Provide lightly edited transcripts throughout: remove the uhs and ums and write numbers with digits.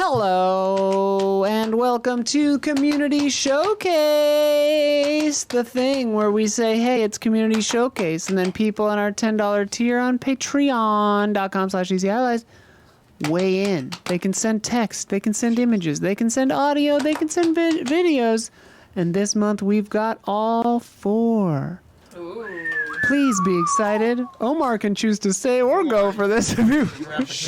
Hello, and welcome to Community Showcase, the thing where we say, hey, it's Community Showcase, and then people on our $10 tier on patreon.com/easyallies weigh in. They can send text, they can send images, they can send audio, they can send videos, and this month we've got all 4. Ooh. Please be excited. Omar can choose to stay or go for this. Omar's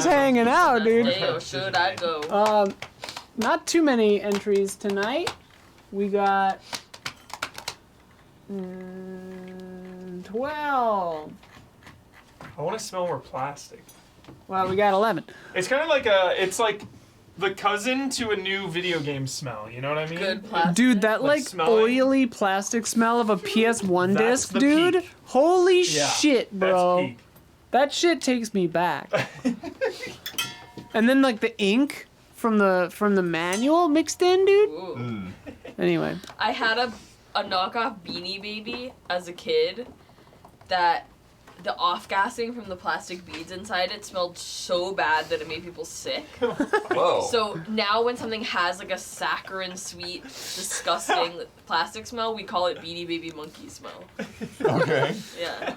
hanging out, dude. Stay or should I go? Not too many entries tonight. We got 12. I want to smell more plastic. Well, we got 11. It's kind of like it's like the cousin to a new video game smell. You know what I mean? Good plastic. Dude, that like smelling. oily plastic smell of a PS1 That's disc, the dude. peak. Holy Yeah, shit, bro. That's peak. That shit takes me back. And then like the ink from the manual mixed in, dude. Ooh. Anyway, I had a knockoff Beanie Baby as a kid that the off-gassing from the plastic beads inside it smelled so bad that it made people sick. Whoa. So now when something has like a saccharine sweet, disgusting plastic smell, we call it Beanie Baby monkey smell. Okay. Yeah.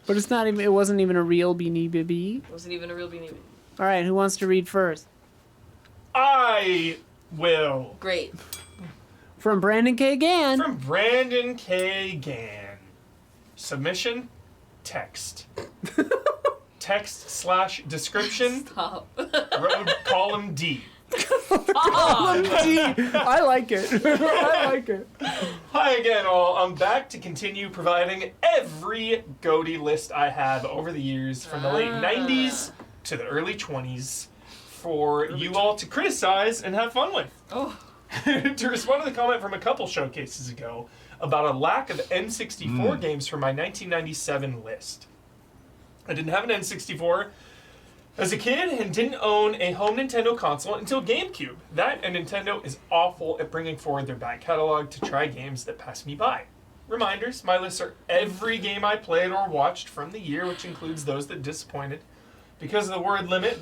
but it wasn't even a real Beanie Baby. It wasn't even a real Beanie Baby. All right, who wants to read first? I will. Great. From Brandon K. Gann. From Brandon K. Gann. Submission, text. Text/description, Stop. road column D. I like it. I like it. Hi again, all. I'm back to continue providing every GOTY list I have over the years from the late 90s to the early 20s for you all to criticize and have fun with. Oh. To respond to the comment from a couple showcases ago about a lack of N64 games from my 1997 list. I didn't have an N64 as a kid and didn't own a home Nintendo console until GameCube. That and Nintendo is awful at bringing forward their back catalog to try games that pass me by. Reminders, my lists are every game I played or watched from the year, which includes those that disappointed. Because of the word limit,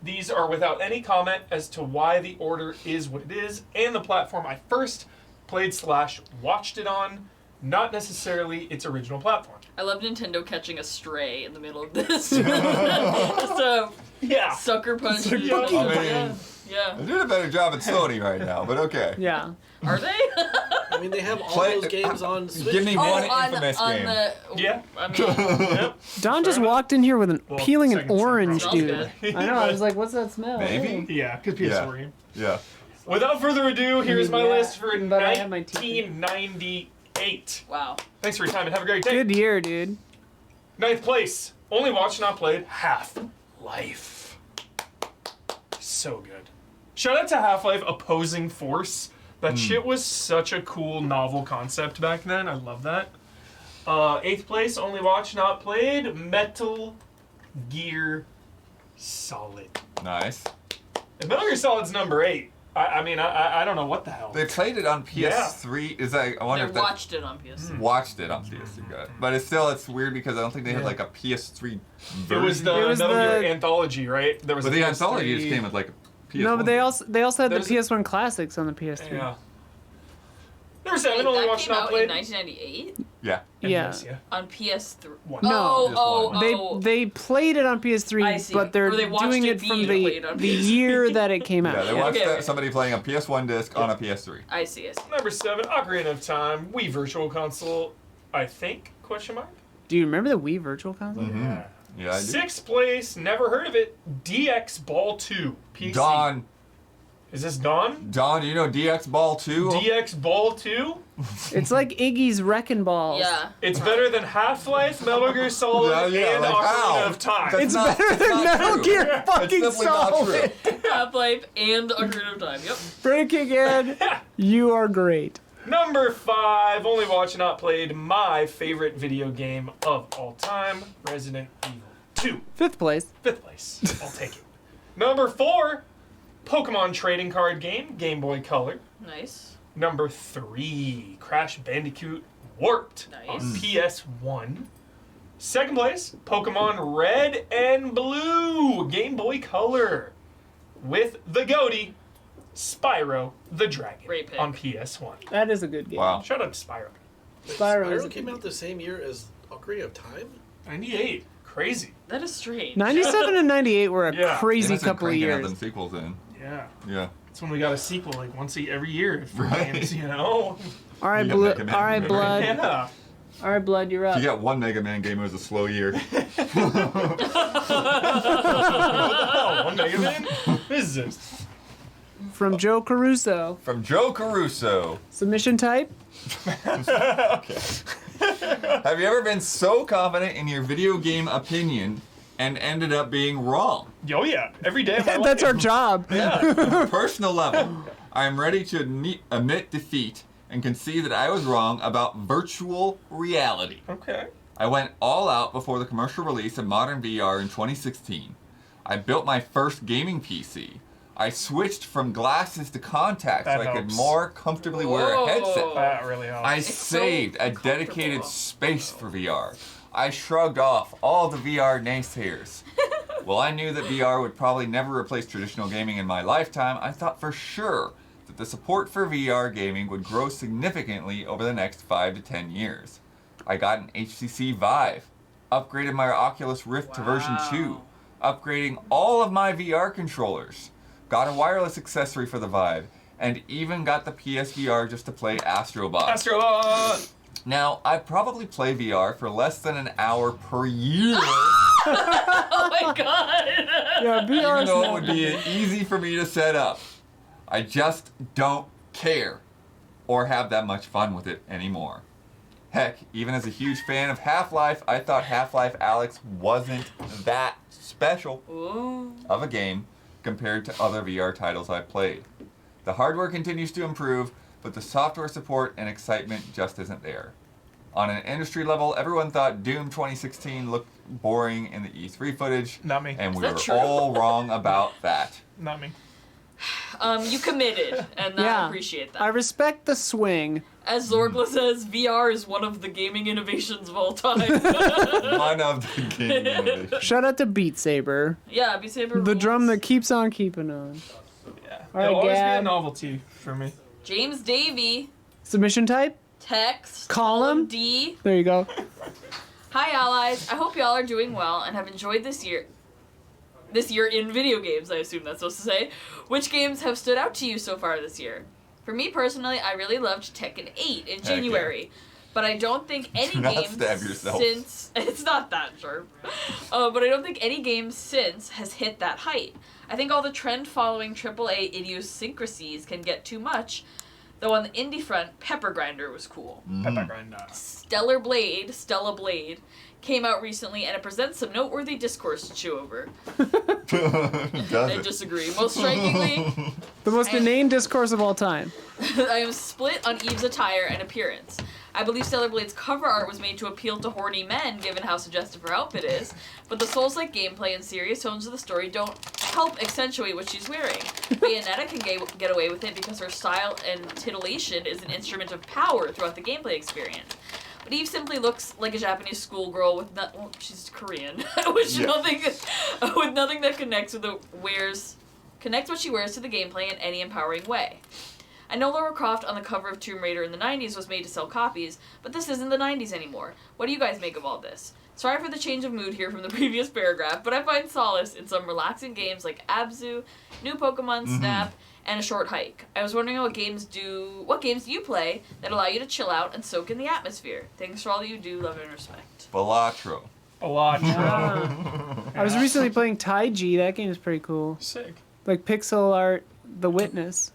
these are without any comment as to why the order is what it is and the platform I first played/watched it on, not necessarily its original platform. I love Nintendo catching a stray in the middle of this. Just a Yeah. sucker punch. I Yeah. They're doing a better job at Sony right now, but okay. Yeah. Are they? I mean, they have all those games on Switch. Give me one infamous on game. Yeah. I mean, Yep. Don just walked in here with peeling an second orange, sound dude. good. I know. I was like, what's that smell? Maybe? Yeah, could be a Yeah. story. Yeah. Without further ado, here's my Yeah, list for but I have my teeth. 1998. wow. Thanks for your time and have a great day. Good year, dude. 9th place. Only watched, not played. Half-Life. So good. Shout out to Half-Life Opposing Force. That shit was such a cool, novel concept back then. I love that. 8th place. Only watched, not played. Metal Gear Solid. Nice. If Metal Gear Solid's number 8. I mean, I don't know what the hell. They played it on PS3. Is that? I wonder They if they watched it on PS3. watched it on PS3. Good. But it's weird because I don't think they had like a PS3 It version. was the It was Metal the- Gear anthology, right? There was But a the PS3. anthology just came with like a PS1. No, but they also had the There's a- PS1 classics on the PS3. Yeah. Number 7. Wait, Only that watched, came not out in played. 1998 Yeah. Yeah. Yes, yeah. on PS3. One. No. They They played it on PS3, I see. but they're Or they watched doing it it from being played the on the PS3. year that it came out. Yeah, they watched Okay. somebody playing a PS1 disc on a PS3. I see. Number 7, Ocarina of Time, Wii Virtual Console, I think, question mark? Do you remember the Wii Virtual Console? Yeah, I do. 6th place, never heard of it, DX Ball 2, PC. Don, Is this Dawn? you know DX Ball 2? DX Ball 2? It's like Iggy's Wrecking Balls. Yeah. It's better than Half-Life, Metal Gear Solid, Yeah, and like Ocarina how? of Time. That's It's not- better that's than not Metal true. Gear That's fucking simply not Solid. true. Half-Life and Ocarina of Time. Yep. Breaking in, you are great. Number 5, only watched, not played, my favorite video game of all time, Resident Evil 2. 5th place. 5th place. I'll take it. Number 4, Pokemon trading card game, Game Boy Color. Nice. Number 3, Crash Bandicoot Warped on Nice. PS1. Second place, Pokemon Red and Blue, Game Boy Color, with the goatee, Spyro the Dragon Great pick. on PS1. That is a good game. Wow. Shut up, Spyro. Spyro is a came out the same year as Ocarina of Time? 98. Crazy. That is strange. 97 and 98 were a Yeah. They crazy must have couple of cranking out years. them sequels in. Yeah. Yeah. That's when we got a sequel like every year for Right. games, you know? All right, You got Blue. Mega Man, All right, remember? Blood. Yeah. All right, Blood. You're If up. you got one Mega Man game, it was a slow year. Oh, one Mega Man? What is this? From Joe Caruso. From Joe Caruso. Submission type. Okay. Have you ever been so confident in your video game opinion and ended up being wrong? Oh, yeah. Every day of my That's our life. job. Personal level, I am ready to admit defeat and concede that I was wrong about virtual reality. Okay. I went all out before the commercial release of modern VR in 2016. I built my first gaming PC. I switched from glasses to contacts That so I could helps. more comfortably wear a headset. That really helps. I so saved a dedicated comfortable. space for VR. I shrugged off all the VR naysayers. Well, I knew that VR would probably never replace traditional gaming in my lifetime. I thought for sure that the support for VR gaming would grow significantly over the next 5 to 10 years. I got an HTC Vive, upgraded my Oculus Rift to version 2, upgrading all of my VR controllers, got a wireless accessory for the Vive, and even got the PSVR just to play Astrobot. Astrobot! Now, I probably play VR for less than an hour per year, Oh my god! Yeah, VR even is though it not- would be easy for me to set up. I just don't care or have that much fun with it anymore. Heck, even as a huge fan of Half-Life, I thought Half-Life Alyx wasn't that special Ooh. of a game compared to other VR titles I've played. The hardware continues to improve, but the software support and excitement just isn't there. On an industry level, everyone thought Doom 2016 looked boring in the E3 footage, Not me. and we that were true? all wrong about that. Not me. You committed, and I Yeah. appreciate that. I respect the swing. As Zorgla says, VR is one of the gaming innovations of all time. One of the game innovations. Shout out to Beat Saber, Yeah, Beat Saber the rules. drum that keeps on keeping on. Yeah. All right, It'll always be a Gab. novelty for me. James Davey, Submission type. text, Column? D. There you go. Hi allies, I hope y'all are doing well and have enjoyed this year. This year in video games, I assume that's supposed to say. Which games have stood out to you so far this year? For me personally, I really loved Tekken 8 in yeah. January. But I don't think any Do not game stab yourself. since it's not that sharp. But I don't think any game since has hit that height. I think all the trend following AAA idiosyncrasies can get too much. Though on the indie front, Pepper Grinder was cool. Pepper Grinder. Stella Blade, came out recently and it presents some noteworthy discourse to chew over. Does I it? disagree. Most strikingly, The most inane discourse of all time. I am split on Eve's attire and appearance. I believe Stellar Blade's cover art was made to appeal to horny men, given how suggestive her outfit is, but the Souls-like gameplay and serious tones of the story don't help accentuate what she's wearing. Bayonetta can get away with it because her style and titillation is an instrument of power throughout the gameplay experience. But Eve simply looks like a Japanese schoolgirl with well, she's Korean, with nothing that connects what she wears to the gameplay in any empowering way. I know Lara Croft on the cover of Tomb Raider in the 90s was made to sell copies, but this isn't the 90s anymore. What do you guys make of all this? Sorry for the change of mood here from the previous paragraph, but I find solace in some relaxing games like Abzu, new Pokemon Snap, and A Short Hike. I was wondering what games do you play that allow you to chill out and soak in the atmosphere? Thanks for all that you do, love and respect. Balatro. A lot. I was recently playing Taiji. That game is pretty cool. Sick. Like pixel art, The Witness.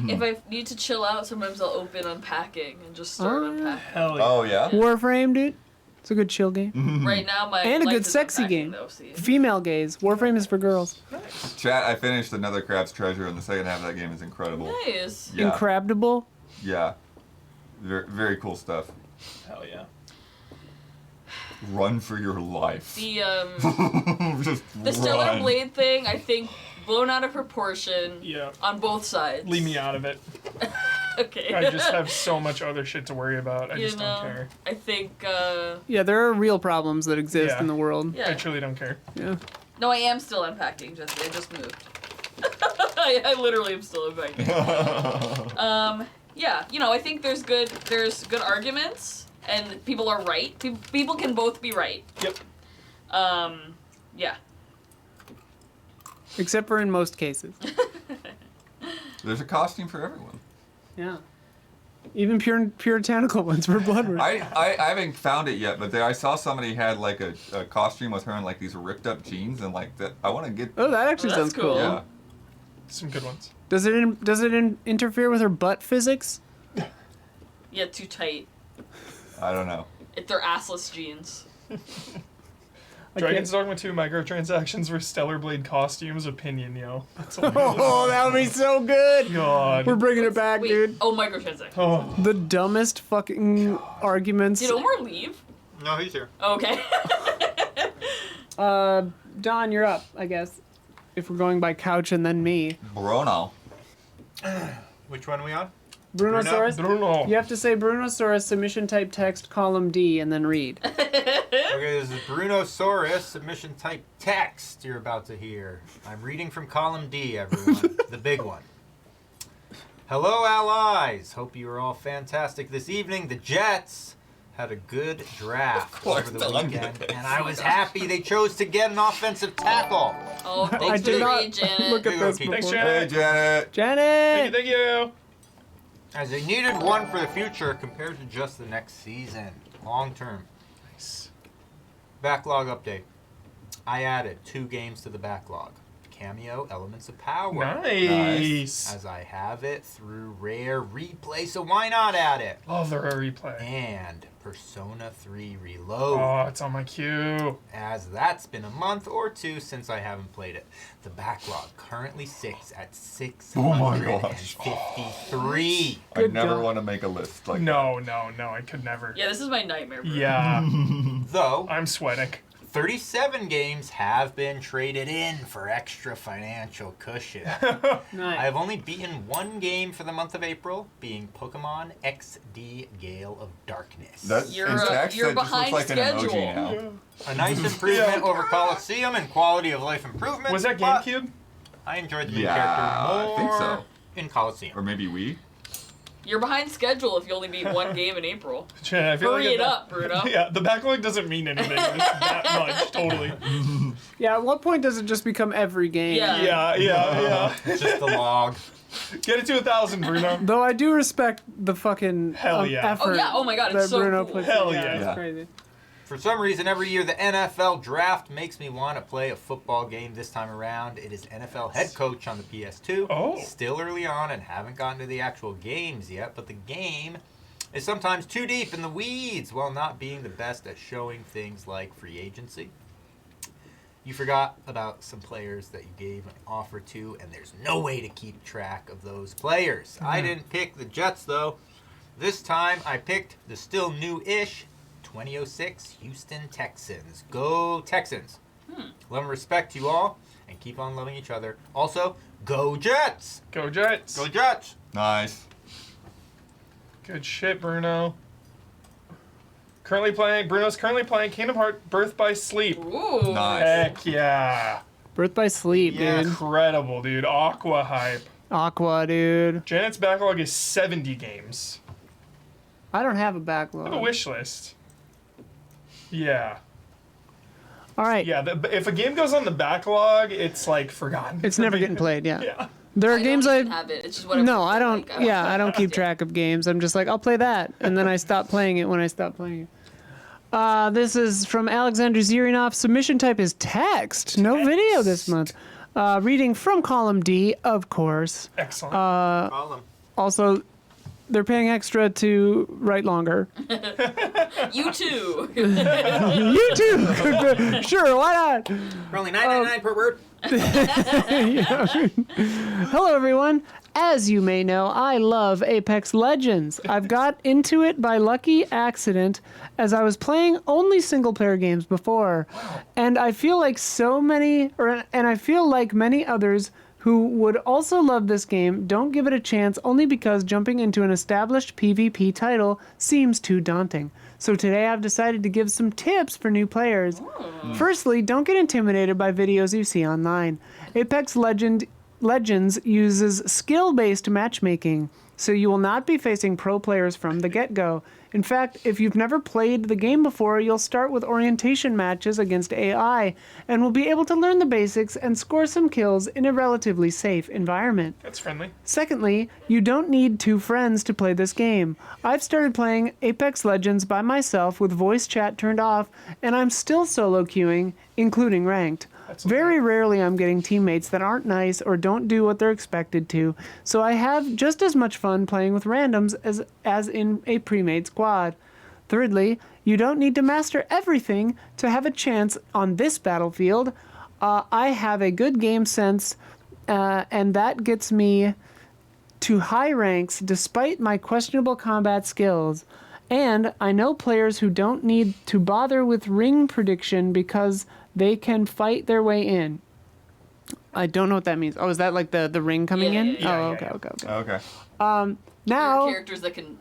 If I need to chill out, sometimes I'll open Unpacking and just start Oh, yeah. unpacking. Hell yeah. Oh, yeah? Warframe, dude. It's a good chill game. Right now, my And a life good is sexy unpacking, game. though, see. Female gaze. Warframe is for girls. Chat, I finished another Crab's Treasure, and the second half of that game is incredible. Nice. Yeah. Incredible. Yeah. Very, very cool stuff. Hell yeah. Run for your life. The Just the Stellar run. Blade thing, I think, blown out of proportion Yeah. on both sides. Leave me out of it. Okay. I just have so much other shit to worry about. I You just don't know, care. I think, Yeah, there are real problems that exist Yeah. in the world. yeah. I truly don't care. Yeah. No, I am still unpacking, Jesse. I just moved. I literally am still unpacking. Yeah, you know, I think there's good arguments, and people are right. People can both be right. Yep. Yeah. Except for in most cases. There's a costume for everyone. Yeah. Even puritanical ones for Bloodborne. I haven't found it yet, but I saw somebody had like a costume with her in like these ripped up jeans and like that. I want to get. Oh, that actually Oh, that's sounds cool. cool. Yeah. Some good ones. Does it interfere with her butt physics? Yeah, too tight. I don't know. They're assless jeans. Dragon's Dogma 2 microtransactions for Stellar Blade costumes opinion, yo. That's Oh, that would be so good. God. We're bringing it back, Wait, dude. oh, microtransactions. Oh. The dumbest fucking arguments. Did Omar leave? No, he's here. Okay. Don, you're up, I guess. If we're going by couch and then me. Bruno. Which one are we on? Brunosaurus? Bruno. You have to say Brunosaurus submission type text column D and then read. Okay, this is Brunosaurus submission type text you're about to hear. I'm reading from column D, everyone. The big one. Hello, allies. Hope you are all fantastic this evening. The Jets had a good draft over the weekend, and I was happy they chose to get an offensive tackle. Oh, I thanks did for not read, Janet. look at Here you go, this Keith. Thanks, before. Janet. Hey, Janet. Janet! Thank you. As they needed one for the future compared to just the next season. Long term. Nice. Backlog update. I added 2 games to the backlog. Cameo Elements of Power. Nice. As I have it through Rare Replay, so why not add it? Love the rare replay. And Persona 3 Reload. Oh, it's on my queue. As that's been a month or 2 since I haven't played it. The backlog currently sits at Oh my gosh. 653. I Good never God. want to make a list like No, I could never. Yeah, this is my nightmare. Bro. Yeah, Though, I'm sweating. 37 games have been traded in for extra financial cushion. I Nice. have only beaten 1 game for the month of April, being Pokemon XD Gale of Darkness. that. You're, in text, you're that just behind looks like schedule. an emoji now. A nice improvement over Coliseum and quality of life improvement. Was that but GameCube? I enjoyed the main Yeah, character more I think so. in Coliseum. Or maybe we. You're behind schedule if you only beat 1 game in April. Janet, I feel Hurry like it up, Bruno. Yeah, the backlog doesn't mean anything. It's that much, totally. Yeah, at what point does it just become every game? Yeah. Yeah. Just the log. Get it to 1,000, Bruno. Though I do respect the fucking Hell yeah. effort Oh, yeah. Oh my God, it's that so Bruno cool. puts Hell in. yeah. It's Yeah. crazy. For some reason, every year the NFL draft makes me want to play a football game. This time around, it is NFL head coach on the PS2. Oh. Still early on and haven't gotten to the actual games yet, but the game is sometimes too deep in the weeds while not being the best at showing things like free agency. You forgot about some players that you gave an offer to, and there's no way to keep track of those players. I didn't pick the Jets, though. This time, I picked the still new-ish 2006 Houston Texans. Go Texans. Love and respect to you all, and keep on loving each other. Also, go Jets! Go Jets. Go Jets! Nice. Good shit, Bruno. Bruno's currently playing Kingdom Hearts Birth by Sleep. Ooh. Nice. Heck yeah. Birth by Sleep, Yeah. dude. Incredible, dude. Aqua hype. Aqua, dude. Janet's backlog is 70 games. I don't have a I have a backlog. wish list. Yeah. All right. Yeah, if a game goes on the backlog, it's like forgotten. It's never getting played, yeah. Yeah. There are I games don't I even have it. It's just whatever. No, I don't. Like, Yeah, I don't keep track of games. I'm just like, I'll play that, and then I stop playing it when I stop playing it. This is from Alexander Zirinov. Submission type is text. No video this month. Reading from column D, of course. Excellent. Call them. Also, they're paying extra to write longer. You too. You too. Sure, why not? For only $9.99 per word. Hello, everyone. As you may know, I love Apex Legends. I've got into it by lucky accident as I was playing only single-player games before. And I feel like many others who would also love this game don't give it a chance only because jumping into an established PvP title seems too daunting. So today I've decided to give some tips for new players. Firstly, don't get intimidated by videos you see online. Apex Legends uses skill-based matchmaking, so you will not be facing pro players from the get-go. In fact, if you've never played the game before, you'll start with orientation matches against AI and will be able to learn the basics and score some kills in a relatively safe environment. That's friendly. Secondly, you don't need two friends to play this game. I've started playing Apex Legends by myself with voice chat turned off, and I'm still solo queuing, including ranked. Very rarely I'm getting teammates that aren't nice or don't do what they're expected to, so I have just as much fun playing with randoms as in a pre-made squad. Thirdly, you don't need to master everything to have a chance on this battlefield. I have a good game sense, and that gets me to high ranks despite my questionable combat skills. And I know players who don't need to bother with ring prediction because they can fight their way in. I don't know what that means. Oh, is that like the ring coming Yeah, in? yeah, yeah. Oh, Yeah, okay. Okay. There are Now, characters that can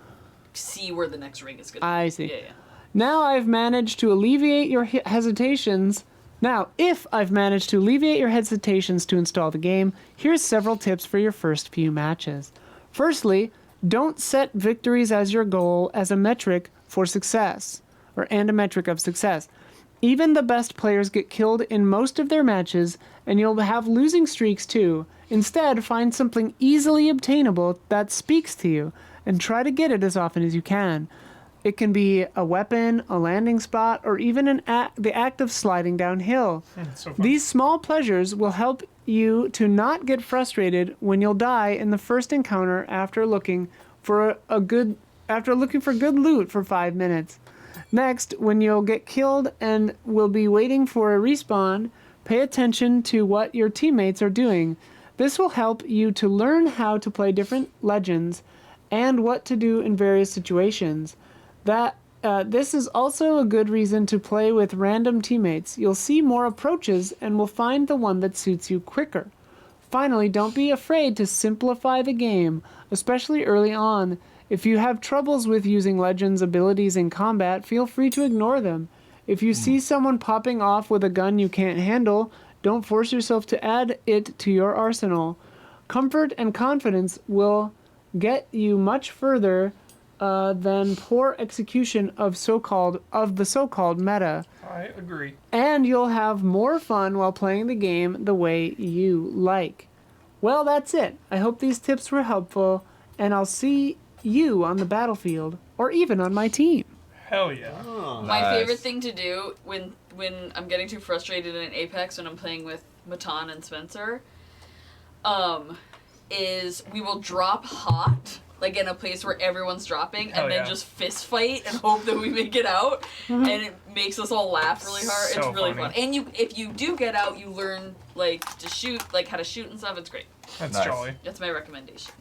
see where the next ring is going to be. I see. Yeah, yeah. Now I've managed to alleviate your hesitations. Now, if I've managed to alleviate your hesitations to install the game, here's several tips for your first few matches. Firstly, don't set victories as your goal as a metric for success, and a metric of success. Even the best players get killed in most of their matches, and you'll have losing streaks too. Instead, find something easily obtainable that speaks to you, and try to get it as often as you can. It can be a weapon, a landing spot, or even the act of sliding downhill. That's so fun. These small pleasures will help you to not get frustrated when you'll die in the first encounter after looking for good loot for 5 minutes. Next, when you'll get killed and will be waiting for a respawn, pay attention to what your teammates are doing. This will help you to learn how to play different legends and what to do in various situations. This is also a good reason to play with random teammates. You'll see more approaches and will find the one that suits you quicker. Finally, don't be afraid to simplify the game, especially early on. If you have troubles with using Legends abilities in combat, feel free to ignore them. If you see someone popping off with a gun you can't handle, don't force yourself to add it to your arsenal. Comfort and confidence will get you much further than poor execution of the so-called meta. I agree. And you'll have more fun while playing the game the way you like. Well, that's it. I hope these tips were helpful, and I'll see you on the battlefield, or even on my team. Hell yeah. My Nice. favorite thing to do when I'm getting too frustrated in Apex when I'm playing with Matan and Spencer, is we will drop hot, like in a place where everyone's dropping, Hell and then yeah. just fist fight and hope that we make it out, and it makes us all laugh really hard. So it's really funny. fun. And if you do get out, you learn like to shoot, like how to shoot and stuff. It's great. That's Nice. jolly. That's my recommendation.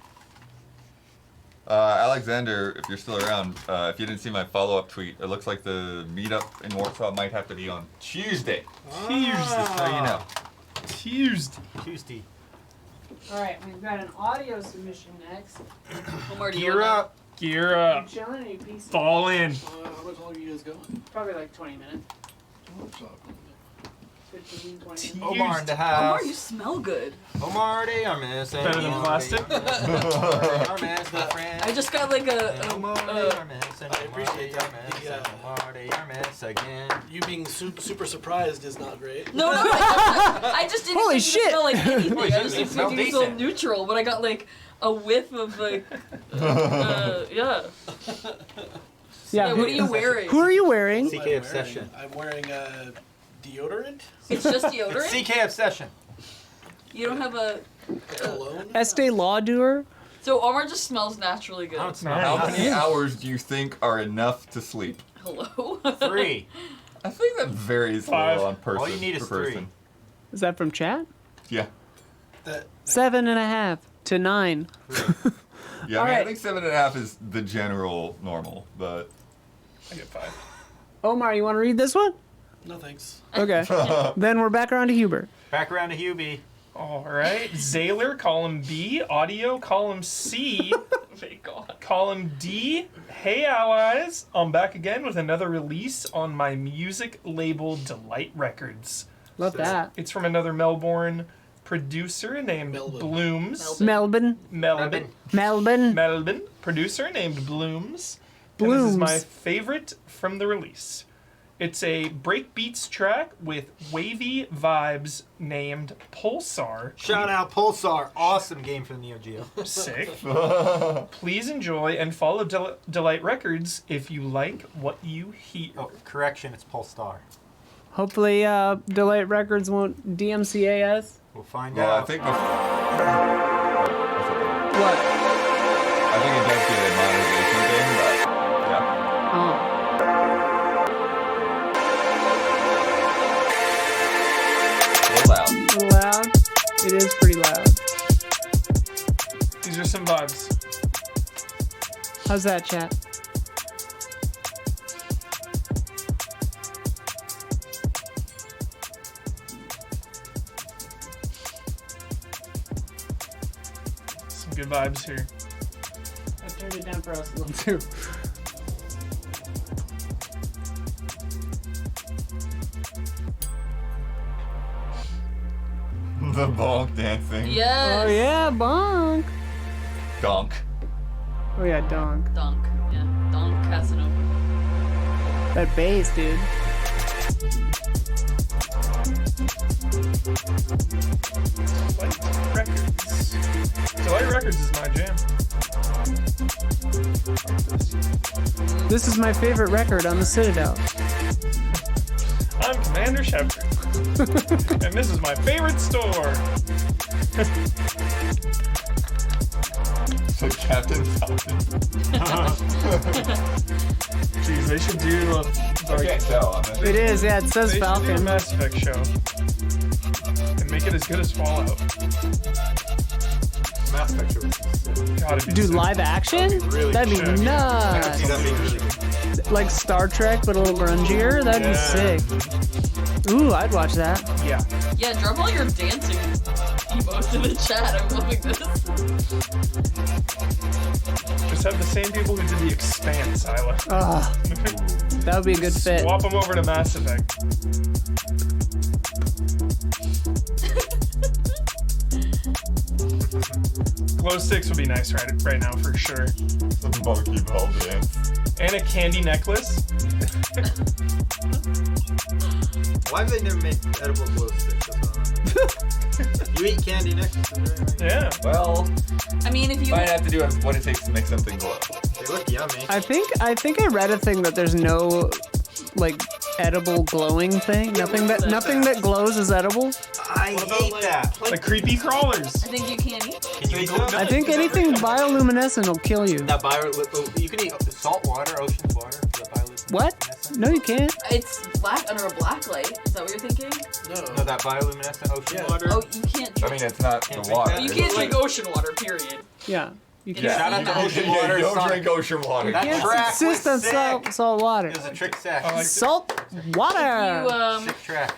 Alexander, if you're still around, if you didn't see my follow-up tweet, it looks like the meetup in Warsaw might have to be on Tuesday. Tuesday. So you know. Tuesday. All right, we've got an audio submission next. Omar, do you Gear wanna- up. Gear up. Chilling a piece. Fall in. How much longer you guys going? Probably like 20 minutes. What's up? 15, 20 minutes. Omar in the Omar, house. you smell good. Omar de Armas. Better than plastic? Armas, my friend. I just got like Omar de Armas. I appreciate that. Omar de Armas again. You being super surprised is not great. No, I just didn't Holy expect it to shit. smell like anything. Holy I shit, just it smelled expected it to smell decent. neutral, but I got like a whiff of like, yeah. Yeah, what are you wearing? Who are you wearing? CK What am I Obsession. wearing? I'm wearing deodorant, It's just deodorant? CK Obsession. You don't have a... cologne. Estee Lauder? So Omar just smells naturally good. I don't smell Nice. How anything. many hours do you think are enough to sleep? Hello? 3. I think that varies a 5. little on person. All you need per is 3. person. Is that from chat? Yeah. That 7.5 to 9. Yeah, All I mean, right. I think 7.5 is the general normal, but I get 5. Omar, you want to read this one? no thanks. Okay. Then we're back around to Hubert. Back around to Hubie. All right. Zaylor, column B. Audio, column C. Thank God. Column D. Hey Allies. I'm back again with another release on my music label Delight Records. Love that. It's from another Melbourne producer named Melbourne. Blooms. Melbourne. Melbourne. Producer named Blooms. And this is my Blooms. favorite from the release. It's a breakbeats track with wavy vibes named Pulsar. Shout out Pulsar. Awesome game for the Neo Geo. Sick. Please enjoy and follow Delight Records if you like what you hear. Oh, correction, it's Pulsar. Hopefully, Delight Records won't DMCA us. We'll find Well, I out. think What? I think it does get a monetization thing, but yeah. Oh. A little loud. A little loud? It is pretty loud. These are some vibes. How's that, chat? Some good vibes here. I turned it down for us a little too. The bonk dancing. Yes. Oh yeah, bonk. Donk. Oh yeah, donk. Dunk. Yeah. Dunk Casanova. That bass, dude. Delight Records. Delight Records is my jam. This is my favorite record on the Citadel. I'm Commander Shepard. And this is my favorite store. So Captain Falcon. Jeez, they should do I can't tell. I'm not It is, yeah. It says they should do a Falcon. Mass Effect show. And make it as good as Fallout. Mass Effect show. God, it'd be Dude, sick. live action? Really That'd be sick. See, nuts. that'd be really good. Like Star Trek, but a little grungier. That'd be Yeah. sick. Ooh, I'd watch that. Yeah. Yeah, drop all your dancing emotes in the chat. I'm loving this. Just have the same people who did The Expanse, Isla. Ah, that would be a good fit. Swap them over to Mass Effect. Glow sticks would be nice right now for sure. Some monkey ball dance. And a candy necklace. Why have they never made edible glow sticks? That's what I don't know. You eat candy necklaces, right? Yeah. Well, I mean, if you might have to do what it takes to make something glow. They look yummy. I think I read a thing that there's no like edible glowing thing. Nothing that glows is edible. I hate that. The creepy crawlers. I think you can eat. Can you eat them? I think anything bioluminescent will kill you. That you can eat salt water, ocean water. The bioluminescent. What? No, you can't. It's black under a black light. Is that what you're thinking? No, that bioluminescent ocean Yeah. water. Oh, you can't I drink. mean, it's not Can't the drink water. that. You It's can't like- drink ocean water. Period. Yeah, you can't. Yeah. Shout out to Yeah. ocean Yeah, water. don't Sonic. drink ocean water. That Can't track subsist was on sick. salt water. It was a trick sack. I like Salt You water. Sick track.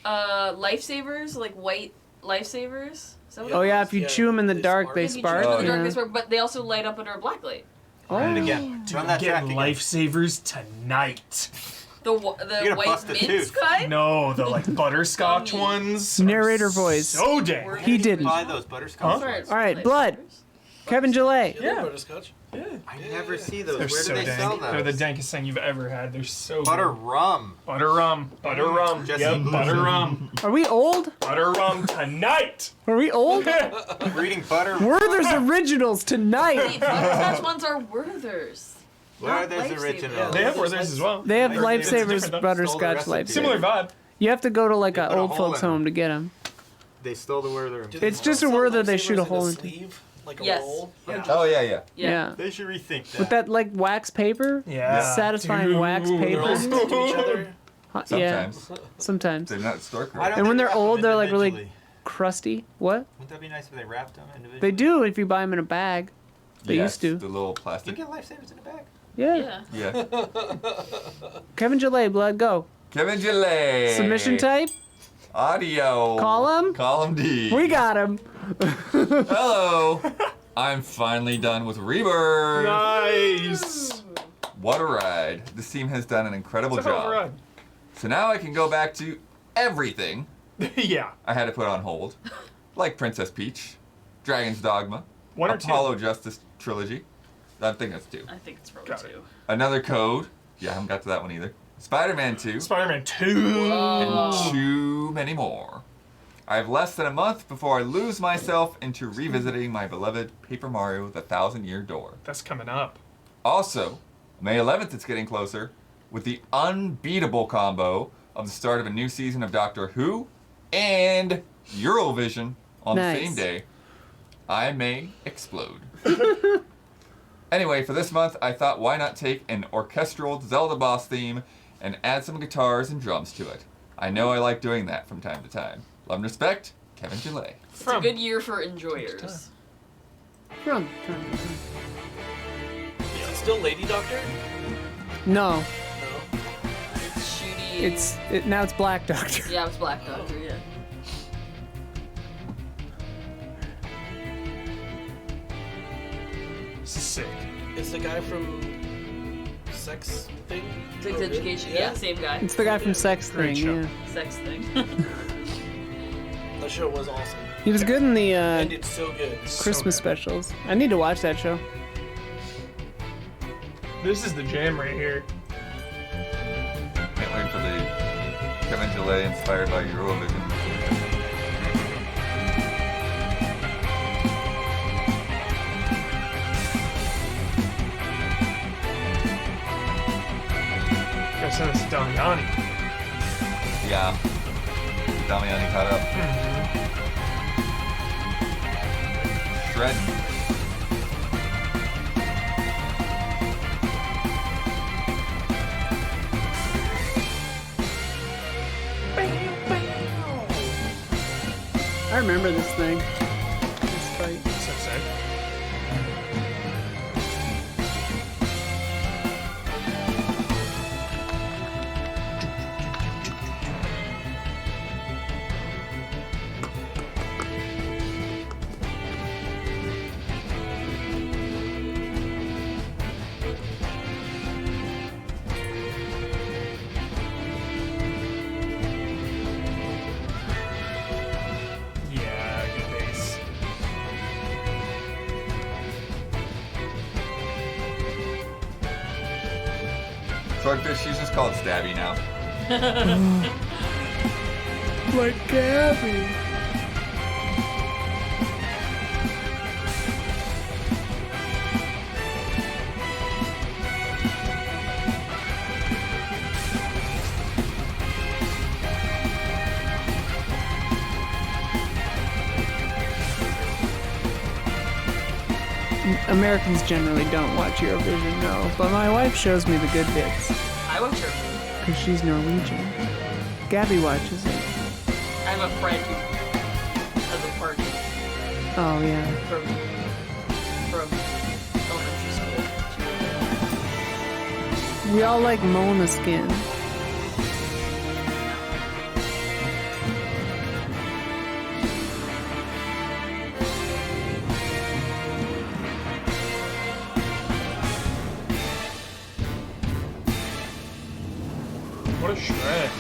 Lifesavers, like white lifesavers. Is that what Oh it yeah, was? if you Yeah, chew them in the they dark, spark. they If you chew spark. them in the Yeah. dark, they spark, but they also light up under a black light. Run it Oh. again. Run that track again. lifesavers tonight. The You're gonna white bust a mint tooth. kind. No, the like butterscotch Gummy. ones. are Narrator voice. So dang. We're He gonna didn't. Buy those butterscotch. Huh? ones. All right, blood. Kevin Gillet. Yeah, Yeah. butterscotch. Yeah. I never see those. They're Where so do they dank. sell those? They're the dankest thing you've ever had. They're so Butter good. rum. Butter rum. Butter rum. Jesse Yep, Blues. butter rum. Are we old? Butter rum tonight. Are we old? We're eating butter. Werther's Originals tonight. Wait, butterscotch ones are Werther's. Where are Not those Lifesavers. original? They have Werther's as well. They have It's different, Lifesavers though. butterscotch Stole the recipe. Similar Lifesavers. vibe. You have to go to like They an put a old hole folks in 'em. home to get them. They stole the Werther. Do they It's just a sell word that they shoot a lifesavers hole in into. sleeve? Like a Yes. roll? Yeah. Oh yeah, yeah. Yeah. They should rethink that. With that like wax paper. Yeah. Satisfying wax Dude. They're all paper. stuck to each other. Yeah. Sometimes Sometimes. they're not store Why correct. don't And they when they're wrap them old, they're, like, really- individually? Crusty. What? Wouldn't that be nice if they wrapped them individually? They do if you buy them in a bag. They Yes, used to. The little You plastic. get lifesavers in a bag. Yeah. Yeah. Yeah. Kevin Gillet, blood, go. Kevin Gillet. Submission type? Audio. Column? Column D. We got him. Hello. I'm finally done with Rebirth. Nice. What a ride. This team has done an incredible It's a hell of a job. run. So now I can go back to everything Yeah. I had to put on hold. Like Princess Peach, Dragon's Dogma, One or Apollo Justice Trilogy. I think that's 2. I think it's probably Got it. 2. Another Code. Yeah, I haven't got to that one either. Spider-Man 2. Spider-Man 2. And too many more. I have less than a month before I lose myself into revisiting my beloved Paper Mario: The Thousand-Year Door. That's coming up. Also, May 11th it's getting closer with the unbeatable combo of the start of a new season of Doctor Who and Eurovision on the Nice. same day. I may explode. Anyway, for this month, I thought why not take an orchestral Zelda boss theme and add some guitars and drums to it. I know I like doing that from time to time. Love and respect, Kevin Gillet. It's a good year for enjoyers. From. Is it still Lady Doctor? No, No. It's shooty. now it's Black Doctor. Yeah, it's Black Doctor, yeah. This is sick. It's the guy from Sex Thing? Sex Oh, really? Education, yeah, same guy. It's the guy from Sex Great Thing. show. Yeah, Sex thing. That show was awesome. he was good in the And it's so good. Christmas So specials. I need to watch that show. good. This is the jam right here. Can't wait for the Kevin Gillet inspired by Eurovision. Gotta send this to Damiani. Yeah. Damiani caught up. Shred. I remember this thing. This fight. So sick. Yeah, good bass. Swordfish, she's just called Stabby now. Like Gabby. Americans generally don't watch Eurovision, no. But my wife shows me the good bits I watch her. because she's Norwegian. Gabby watches it. I have a friend who has a party Oh yeah. from elementary school. We all like Mona Skin. What a shred.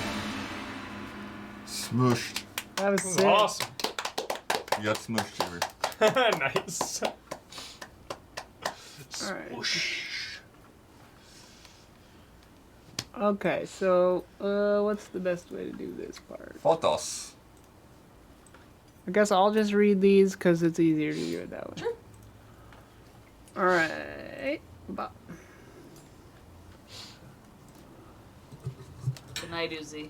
Smooshed. That was This is sick. awesome. You got smooshed here. Nice. Alright. Swoosh. Okay, so what's the best way to do this part? Fotos. I guess I'll just read these because it's easier to do it that way. Sure. Alright. Good night, Uzi.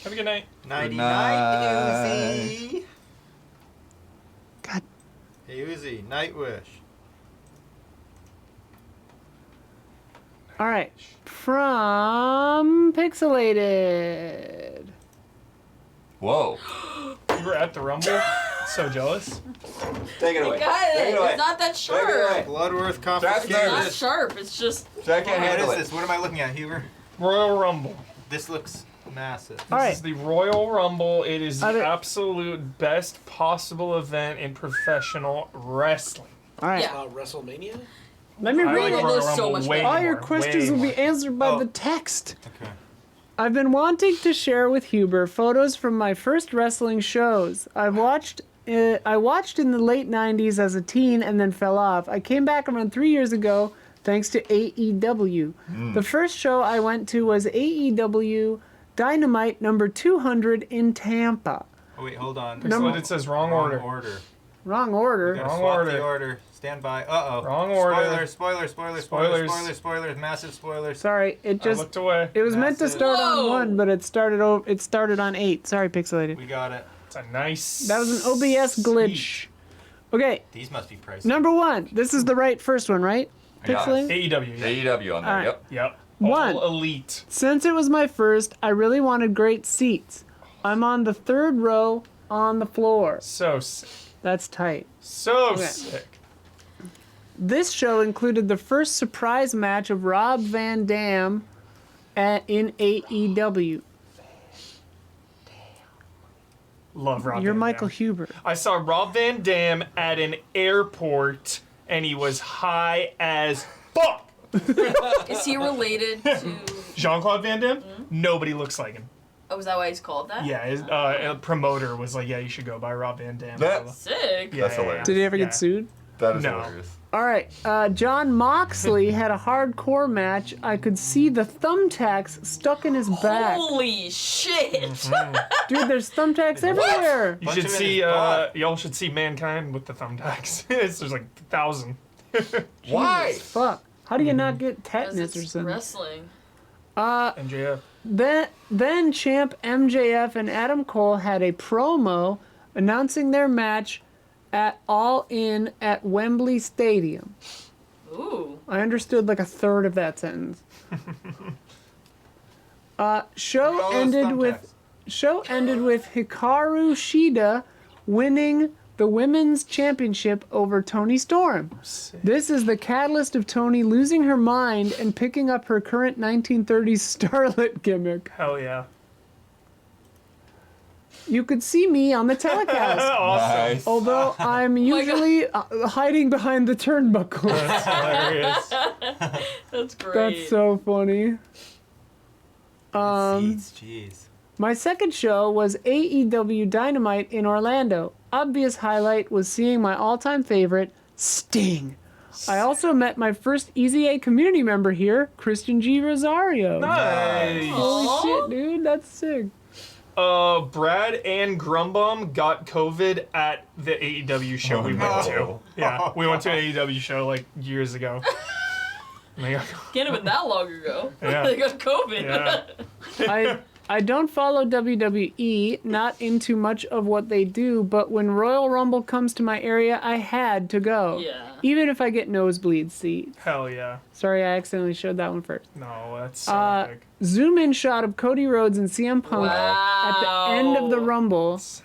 Have a good night. Nighty night. night, Uzi. God. Hey, Uzi, Nightwish. Alright. From Pixelated. Whoa. You were at the Rumble? So jealous. Take it You away. got Take it. it away. It's not that Take it away. sharp. Bloodworth That's confiscated. It's not nervous. sharp. It's just So I can't What handle is it. this? What am I looking at, Huber? Royal Rumble. This looks Massive. All This right. is the Royal Rumble. It is Are the there- absolute best possible event in professional wrestling. All right. Yeah. WrestleMania? Let me I read like it. Rumble is Royal so Rumble much way better. All your more, questions way will be more. answered by Oh. the text. Okay. I've been wanting to share with Huber photos from my first wrestling shows. I watched in the late 90s as a teen and then fell off. I came back around 3 years ago thanks to AEW. The first show I went to was AEW Dynamite number 200 in Tampa. Oh wait, hold on. Excellent, it says wrong order. Wrong order. Gotta Wrong swap order. the order. Stand by. Uh oh. Wrong order. Spoilers. Massive spoilers. Sorry, it I just looked away. it was meant to Massive. start on Whoa. 1, but it started on 8. Sorry, Pixelated. We got it. It's a nice. That was an OBS glitch. Okay, These must be pricey. number 1. This is the right first one, right? Yeah. Pixelated? AEW. Yeah. AEW on there. Alright. Yep. Yep. One. All elite. Since it was my first, I really wanted great seats. I'm on the 3rd row on the floor. So sick. That's tight. So Okay. sick. This show included the first surprise match of Rob Van Dam in AEW. Love Rob You're Van Michael Dam. Huber. I saw Rob Van Dam at an airport, and he was high as fuck. Is he related to? Jean-Claude Van Damme? Nobody looks like him. Oh, is that why he's called that? Yeah, his a promoter was like, yeah, you should go by Rob Van Dam. That's- Sick. Yeah, That's yeah, hilarious. Did he ever yeah. get sued? That is No. hilarious. All right. John Moxley had a hardcore match. I could see the thumbtacks stuck in his back. Holy shit! Dude, there's thumbtacks everywhere. You Bunch should of it see, is bought. y'all should see Mankind with the thumbtacks. There's like 1,000. Why? Fuck. How do you not get 'Cause tetanus or it's something? wrestling. MJF. Then champ MJF and Adam Cole had a promo announcing their match at All In at Wembley Stadium. Ooh. I understood like a third of that sentence. Show All those ended with Hikaru Shida winning the women's championship over Toni Storm. This is the catalyst of Toni losing her mind and picking up her current 1930s starlet gimmick. Hell yeah. You could see me on the telecast, Awesome. Nice. although I'm usually hiding behind the turnbuckle. That's hilarious. That's great. That's so funny. Seats, jeez. My second show was AEW Dynamite in Orlando. Obvious highlight was seeing my all-time favorite, Sting. I also met my first Easy A community member here, Christian G. Rosario. Nice. Holy Aw. shit, dude, that's sick. Brad and Grumbum got COVID at the AEW show we went to. no. Yeah, we went to an AEW show like years ago. And they got- Can't have been that long ago. Yeah. They got COVID. Yeah. I don't follow WWE, not into much of what they do, but when Royal Rumble comes to my area, I had to go. Yeah. Even if I get nosebleed seats. Hell yeah. Sorry, I accidentally showed that one first. No, that's so big. Zoom in shot of Cody Rhodes and CM Punk at the end of the Rumble. Sick.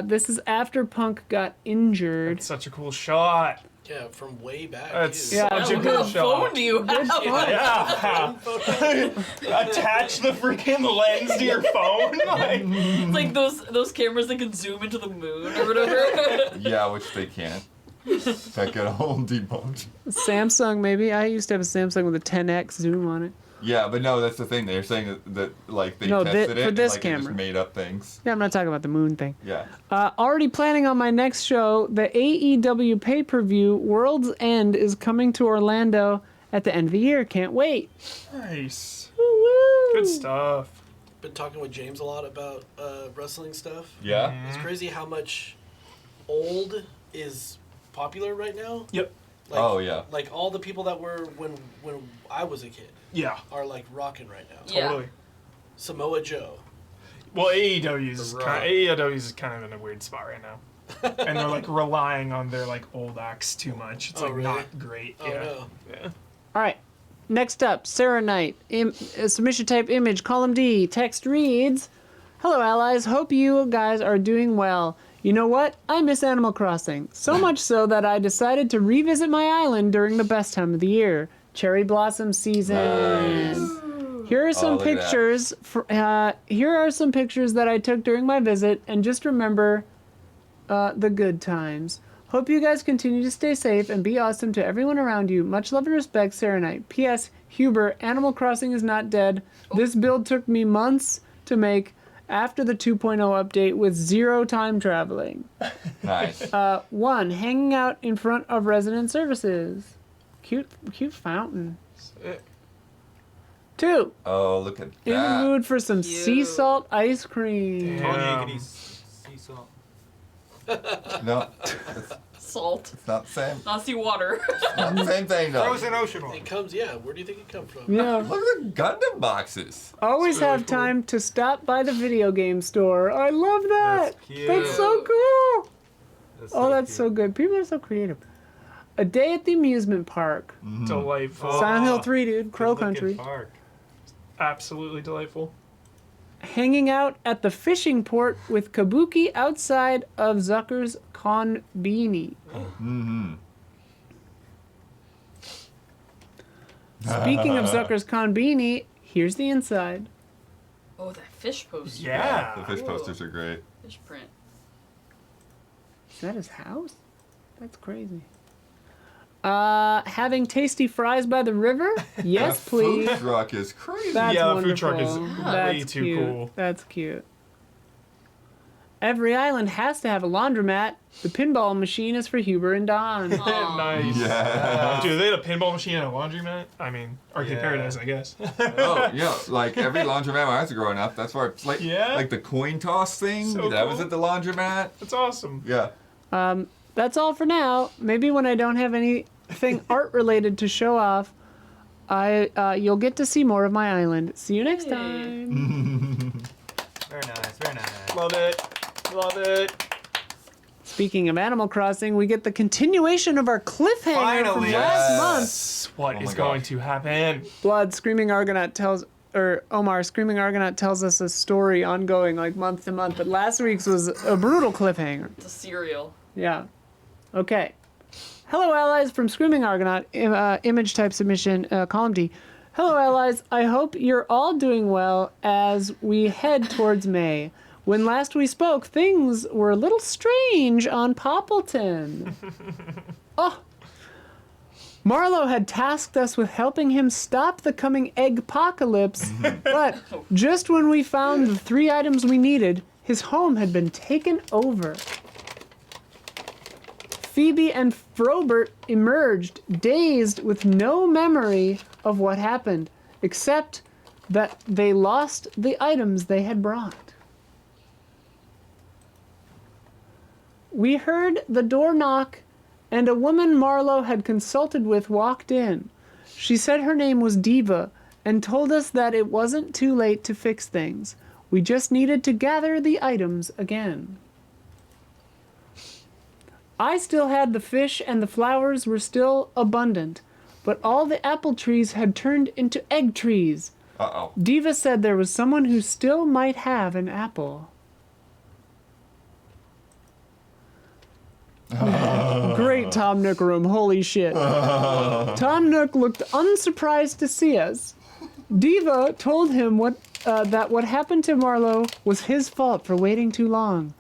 This is after Punk got injured. That's such a cool shot. Yeah, from way back. That's too. Yeah, Wow, such a what cool kind of shot. phone do you have? Yeah. Attach the freaking lens to your phone. Like, It's like those cameras that can zoom into the moon or whatever. Yeah, which they can't. That got all debunked. Samsung, maybe. I used to have a Samsung with a 10x zoom on it. Yeah, but no, that's the thing. They're saying that like they No, tested it for and this like they camera. just made up things. Yeah, I'm not talking about the moon thing. Yeah. Already planning on my next show, the AEW pay-per-view World's End is coming to Orlando at the end of the year. Can't wait. nice. Woo-woo. Good stuff. Been talking with James a lot about wrestling stuff. Yeah. It's crazy how much old is popular right now. Yep. Like, Oh, yeah. Like all the people that were when I was a kid Yeah. are like rocking right now. Yeah. Totally. Samoa Joe. Well, AEW's is The kind of in a weird spot right now, and they're like relying on their like old acts too much. It's Oh, like really? not great. Oh yeah. no. Yeah. All right. Next up, Sarah Knight. Submission type image, column D. Text reads, "Hello, allies. Hope you guys are doing well. You know what? I miss Animal Crossing. So much so that I decided to revisit my island during the best time of the year, cherry blossom season. Here are some look at that. pictures. Here are some pictures that I took during my visit, and just remember the good times. Hope you guys continue to stay safe and be awesome to everyone around you. Much love and respect, Sarah Knight. P.S. Huber, Animal Crossing is not dead. This build took me months to make after the 2.0 update with 0 time traveling. Nice. 1. Hanging out in front of resident services. Cute fountain. 2. Oh, look at In the that. mood for some sea Cute. salt ice cream. Damn. Told you you could eat sea salt. No, Salt. it's not the same. Not seawater. Not the same thing, though. Frozen ocean one. It comes, yeah. Where do you think it come from? Yeah. Look at the Gundam boxes. Always really have cool. time to stop by the video game store. I love that. That's cute. That's so cool. So That's cute. so good. People are so creative. A day at the amusement park. Delightful. Silent Hill 3, dude. Crow Good-looking Country. park. Absolutely delightful. Hanging out at the fishing port with Kabuki outside of Zucker's Konbini. Mm-hmm. Speaking of Zucker's Konbini, here's the inside. Oh, that fish poster. Yeah. The fish posters are great. Fish print. Is that his house? That's crazy. Having tasty fries by the river? Yes, That please. food truck is crazy. That's Yeah, the wonderful. food truck is That's way too cute. cool. That's cute. Every island has to have a laundromat. The pinball machine is for Huber and Don. Nice. Yeah. Dude, they had a pinball machine and a laundromat. I mean, Arcade Yeah. Paradise, I guess. Oh, yeah, like every laundromat when I was growing up, that's where it's like, Yeah? like the coin toss thing, So that was cool. at the laundromat. That's awesome. Yeah. That's all for now. Maybe when I don't have anything art related to show off, you'll get to see more of my island. See you next Hey. time. Very nice, very nice. Love it. Love it. Speaking of Animal Crossing, we get the continuation of our cliffhanger from Finally. last month. Yes. What Oh is my going gosh. to happen? Blood, Screaming Argonaut Screaming Argonaut tells us a story ongoing like month to month, but last week's was a brutal cliffhanger. It's a cereal. Yeah. Okay. Hello, allies from Screaming Argonaut, image type submission, column D. Hello, allies. I hope you're all doing well as we head towards May. When last we spoke, things were a little strange on Poppleton. Oh. Marlowe had tasked us with helping him stop the coming egg-pocalypse, but just when we found the 3 items we needed, his home had been taken over. Phoebe and Frobert emerged, dazed with no memory of what happened, except that they lost the items they had brought. We heard the door knock, and a woman Marlowe had consulted with walked in. She said her name was Diva, and told us that it wasn't too late to fix things. We just needed to gather the items again. I still had the fish and the flowers were still abundant, but all the apple trees had turned into egg trees. Uh-oh. Diva said there was someone who still might have an apple. Great Tom Nook room, holy shit. Tom Nook looked unsurprised to see us. Diva told him that what happened to Marlowe was his fault for waiting too long,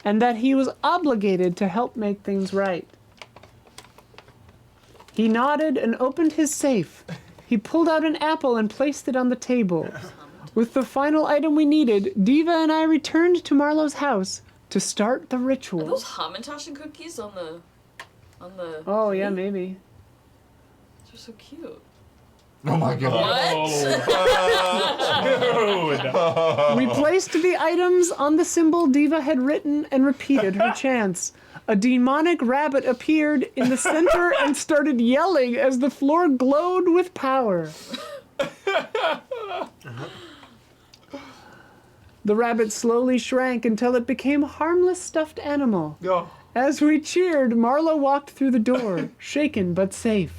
and that he was obligated to help make things right. He nodded and opened his safe. He pulled out an apple and placed it on the table. With the final item we needed, Diva and I returned to Marlowe's house to start the Are ritual. those Hamantaschen cookies on the Oh, yeah, plate? maybe. They're so cute. Oh my god. What? Dude. We placed the items on the symbol Diva had written and repeated her chants. A demonic rabbit appeared in the center and started yelling as the floor glowed with power. The rabbit slowly shrank until it became a harmless stuffed animal. Oh. As we cheered, Marlowe walked through the door, shaken but safe.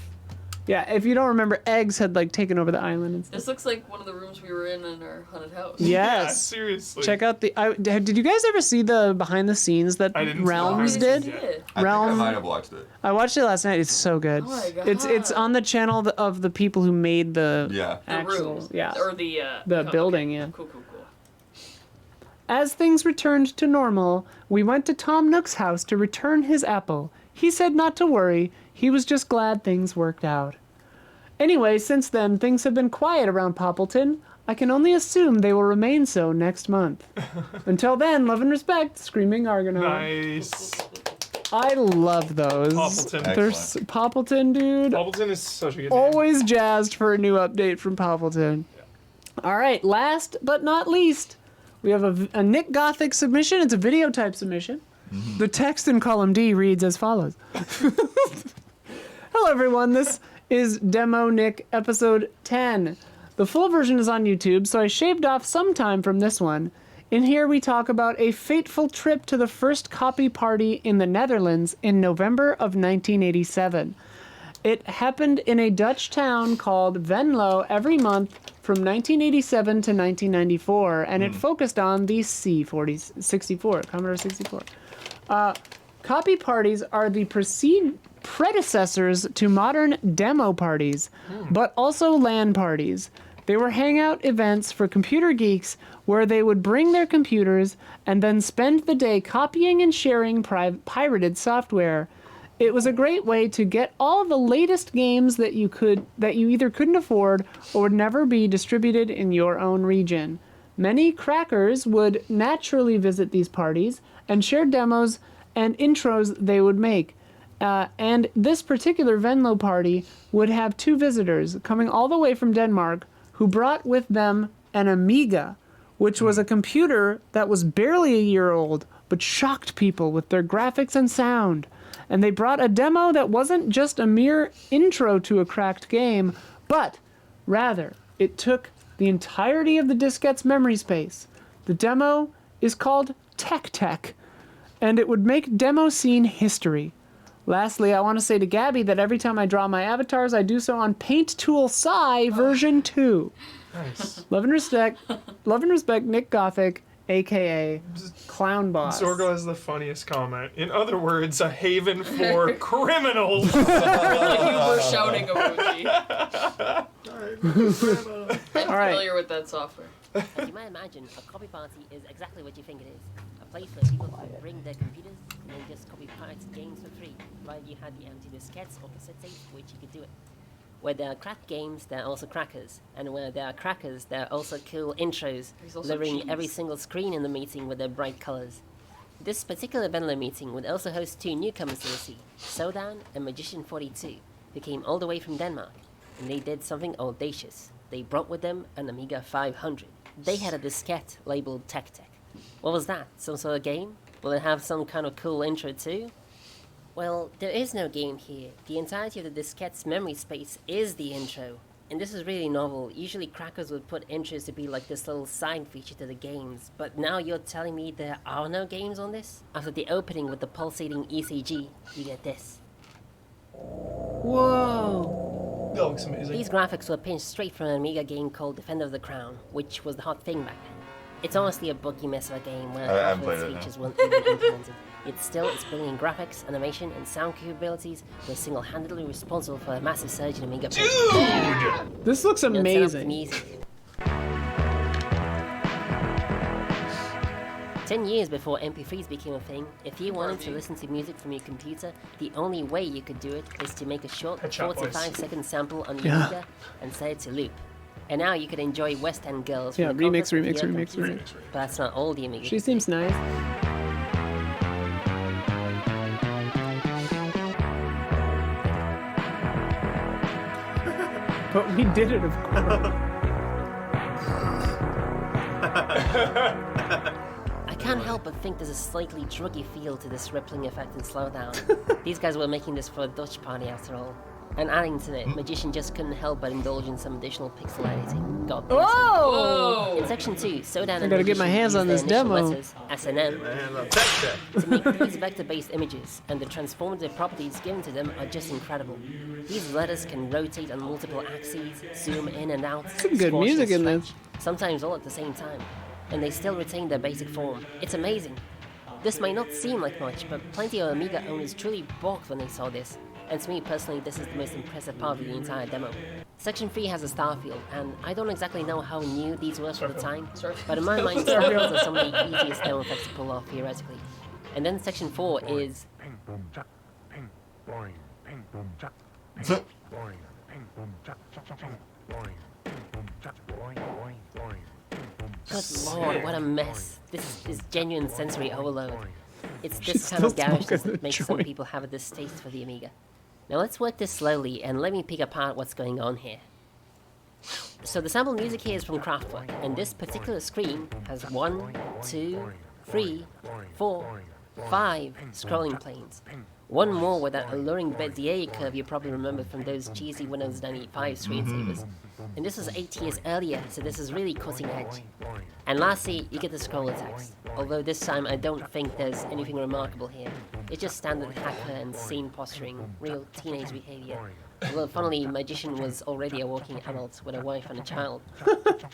Yeah, if you don't remember, eggs had like taken over the island and stuff. This looks like one of the rooms we were in our haunted house. Yeah, Yes. seriously. Check out the. Did you guys ever see the behind the scenes that I didn't see Realms the did? behind the scenes I think I Realm- might have watched it. I watched it last night. It's so good. Oh my God. It's on the channel of the people who made the Yeah. The actual rooms. yeah Or the the oh, building. okay. Yeah. Cool. As things returned to normal, we went to Tom Nook's house to return his apple. He said not to worry. He was just glad things worked out. Anyway, since then, things have been quiet around Poppleton. I can only assume they will remain so next month. Until then, love and respect, Screaming Argonaut. Nice. I love those. Poppleton. They're Excellent. Poppleton, dude. Poppleton is such a good name. Always jazzed for a new update from Poppleton. All right, last but not least, we have a Nick Gothic submission. It's a video type submission. The text in column D reads as follows. Hello, everyone. This is Demo Nick episode 10. The full version is on YouTube, so I shaved off some time from this one. In here, we talk about a fateful trip to the first copy party in the Netherlands in November of 1987. It happened in a Dutch town called Venlo every month from 1987 to 1994, and it focused on the C64, Commodore 64. Copy parties are the predecessors to modern demo parties, but also LAN parties. They were hangout events for computer geeks where they would bring their computers and then spend the day copying and sharing pirated software. It was a great way to get all the latest games that you either couldn't afford or would never be distributed in your own region. Many crackers would naturally visit these parties and share demos and intros they would make. And this particular Venlo party would have two visitors coming all the way from Denmark who brought with them an Amiga, which was a computer that was barely a year old but shocked people with their graphics and sound. And they brought a demo that wasn't just a mere intro to a cracked game, but rather it took the entirety of the diskette's memory space. The demo is called Tech, and it would make demo scene history. Lastly, I want to say to Gabby that every time I draw my avatars, I do so on Paint Tool Psy version 2. Nice. Love and respect, Nick Gothic, aka Clown Boss. Zorgo has the funniest comment. In other words, a haven for criminals. Like you were shouting emoji. I'm All right. familiar with that software. As you might imagine, a copy party is exactly what you think it is. A place where people could bring their computers and then just copy pirated games for free, while you had the empty diskettes or cassette tapes for which you could do it. Where there are cracked games, there are also crackers. And where there are crackers, there are also cool intros, There's also delivering cheese. every single screen in the meeting with their bright colors. This particular Venlo meeting would also host two newcomers to the scene, Sodan and Magician 42, who came all the way from Denmark. And they did something audacious. They brought with them an Amiga 500. They had a diskette labeled Tech. What was that? Some sort of game? Will it have some kind of cool intro too? Well, there is no game here. The entirety of the diskette's memory space is the intro. And this is really novel. Usually crackers would put intros to be like this little side feature to the games. But now you're telling me there are no games on this? After the opening with the pulsating ECG, you get this. Whoa. That looks amazing. These graphics were pinched straight from an Amiga game called Defender of the Crown, which was the hot thing back then. It's honestly a buggy mess of a game where I half haven't of played its it, no. features weren't even implemented. Yet still, its brilliant graphics, animation, and sound capabilities were single-handedly responsible for a massive surge in Amiga purchases. This looks Don't set up the amazing. music. 10 years before MP3s became a thing, if you wanted to listen to music from your computer, the only way you could do it is to make a short Headshot voice. 45-second sample on your Yeah. Amiga and set it to loop. And now you could enjoy West End Girls Yeah, from the remix, comfort of remix, your remix, computer. remix. But that's not all the Amiga She could do. seems nice. But we did it, of course. I can't help but think there's a slightly druggy feel to this rippling effect in Slowdown. These guys were making this for a Dutch party after all. And adding to it, Magician just couldn't help but indulge in some additional pixel editing. God bless him. Whoa! Whoa! In Section 2, Sodan and gotta get my Magician hands use on their this initial demo. letters, SNM, And on tech check. to make these vector-based images, and the transformative properties given to them are just incredible. These letters can rotate on multiple axes, zoom in and out, Some good squash music and in stretch, sometimes all at the same time, and they still retain their basic form. It's amazing. This may not seem like much, but plenty of Amiga owners truly balked when they saw this, and to me personally this is the most impressive part of the entire demo. Section 3 has a star field, and I don't exactly know how new these were for the time, but in my mind star fields are some of the easiest demo effects to pull off theoretically. And then Section 4 is... Good lord, what a mess. This is genuine sensory overload. It's She's this kind of still garishness smoking that the makes some joint. people have a distaste for the Amiga. Now let's work this slowly and let me pick apart what's going on here. So the sample music here is from Kraftwerk, and this particular screen has 1, 2, 3, 4, 5 scrolling planes. One more with that alluring Bezier curve you probably remember from those cheesy Windows 95 screensavers. And this was 8 years earlier, so this is really cutting edge. And lastly, you get the scroller text. Although this time I don't think there's anything remarkable here. It's just standard hacker and scene posturing, real teenage behavior. Although funnily, Magician was already a working adult with a wife and a child.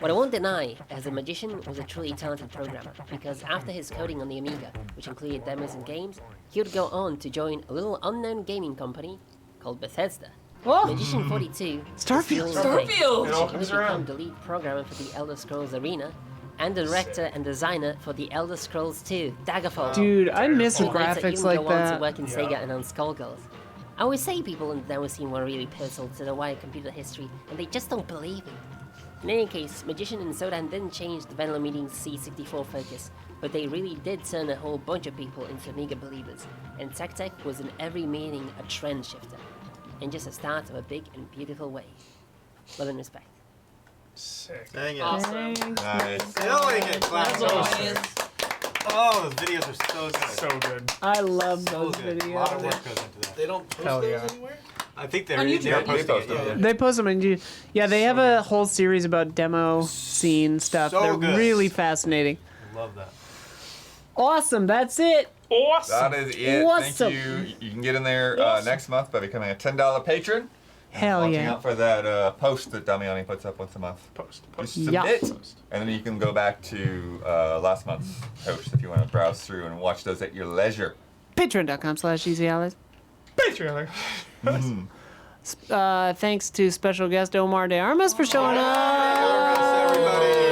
What I won't deny is that Magician was a truly talented programmer, because after his coding on the Amiga, which included demos and games, he would go on to join a little unknown gaming company called Bethesda. Oh, Magician 42 Starfield, is dealing with It Starfield! all he comes would become around. the lead programmer for the Elder Scrolls Arena, and the director and designer for the Elder Scrolls 2, Daggerfall. dude, I miss He would later graphics even like go on to that. work in Sega and on Skullgirls. I always say people in the demo scene were really pivotal to the wider computer history, and they just don't believe it. In any case, Magician and Sodan didn't change the Venlo Meeting's C64 focus, but they really did turn a whole bunch of people into Amiga believers, and Tech was in every meaning a trend shifter, and just a start of a big and beautiful wave. Love and respect. Sick. Dang it. Awesome. Nice. Killing it, class. As always. Oh, those videos are so good. So good. I love So those good. A lot of videos. work goes into that. They don't post Hell those yeah. anywhere? I think they're, On they're YouTube. posting Post it. them, Yeah. They post them on YouTube. Yeah, they have a whole series about demo scene stuff. So They're good. really fascinating. Love that. Awesome, that's it. Awesome. That is it. Awesome. Thank you. You can get in there Awesome. next month by becoming a $10 patron. Hell Watching yeah. out for that post that Damiani puts up once a month. Post. Just Post. Yeah. submit, and then you can go back to last month's post if you want to browse through and watch those at your leisure. Patreon.com/easyallies. Patreon. Thanks to special guest Omar De Armas for showing up. Everybody.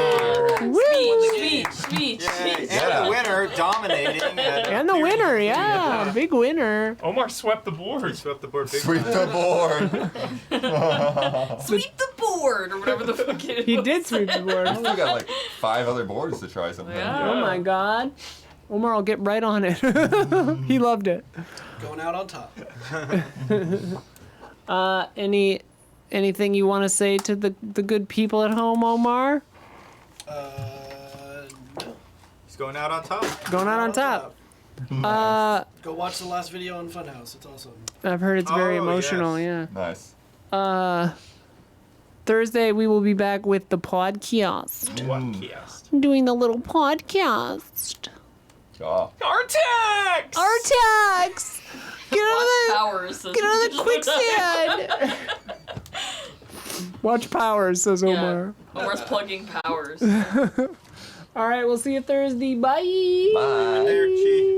Speech. Yay. Speech. And the winner dominating. And the winner, yeah, big winner. Omar swept the board. Swept the board big Sweep time. the board. Sweep the board, or whatever the fuck it He was. did sweep the board. We still got like 5 other boards to try sometime. Yeah. Oh my god. Omar will get right on it. He loved it. Going out on top. Anything you want to say to the good people at home, Omar? No. He's going out on top. Going out on top. Go watch the last video on Funhouse. It's awesome. I've heard it's very Oh, emotional, Nice. yeah. Thursday we will be back with the podcast. Podcast. Doing the little podcast. Yeah. Artax! Artax! Get out of the Powers. Get out of the quicksand! Watch Powers, says Omar. Omar's plugging Powers. All right, we'll see you Thursday. Bye. Bye. There, Chi.